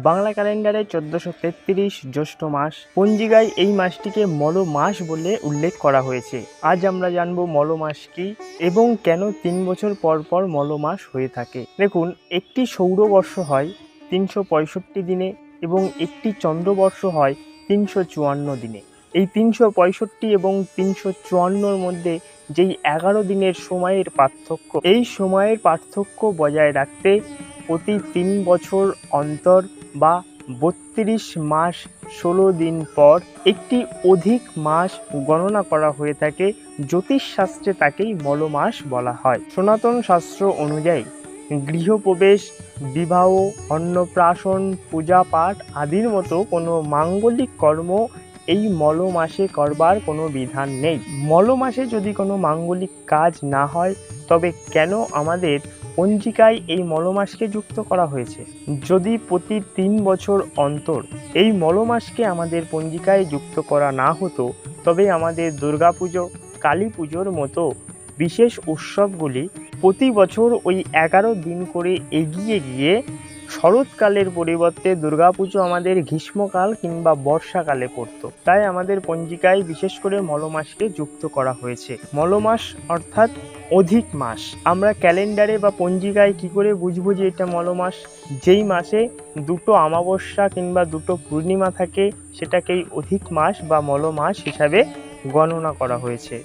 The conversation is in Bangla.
বাংলা ক্যালেন্ডারে 1433 জ্যৈষ্ঠ মাস, পঞ্জিকায় এই মাসটিকে মল মাস বলে উল্লেখ করা হয়েছে। আজ আমরা জানব মল মাস কি এবং কেন 3 বছর পর পর মল মাস হয়ে থাকে। দেখুন, একটি সৌরবর্ষ হয় 365 দিনে এবং একটি চন্দ্রবর্ষ হয় 354 দিনে। এই 365 এবং 354-র মধ্যে যেই 11 দিনের সময়ের পার্থক্য, এই সময়ের পার্থক্য বজায় রাখতে প্রতি 3 বছর অন্তর বা 32 মাস 16 দিন পর একটি অধিক মাস গণনা করা হয়ে থাকে। জ্যোতিষশাস্ত্রে তাকেই মলমাস বলা হয়। সনাতন শাস্ত্র অনুযায়ী গৃহপ্রবেশ, বিবাহ, অন্নপ্রাশন, পূজা পাঠ আদির মতো কোনো মাঙ্গলিক কর্ম এই মল মাসে করবার কোনো বিধান নেই। মল মাসে যদি কোনো মাঙ্গলিক কাজ না হয়, তবে কেন আমাদের পঞ্জিকায় এই মল মাসকে যুক্ত করা হয়েছে? যদি প্রতি 3 বছর অন্তর এই মল মাসকে আমাদের পঞ্জিকায় যুক্ত করা না হতো, তবে আমাদের দুর্গাপুজো, কালী পুজোর মতো বিশেষ উৎসবগুলি প্রতি বছর ওই 11 দিন করে এগিয়ে গিয়ে শরৎকালের পরিবর্তে দুর্গাপুজো আমাদের গ্রীষ্মকাল কিংবা বর্ষাকালে পড়তো। তাই আমাদের পঞ্জিকায় বিশেষ করে মলমাসকে যুক্ত করা হয়েছে। মলমাস অর্থাৎ অধিক মাস। আমরা ক্যালেন্ডারে বা পঞ্জিকায় কি করে বুঝবো যে এটা মলমাস? যেই মাসে দুটো অমাবস্যা কিংবা দুটো পূর্ণিমা থাকে, সেটাকেই অধিক মাস বা মলমাস হিসাবে গণনা করা হয়েছে।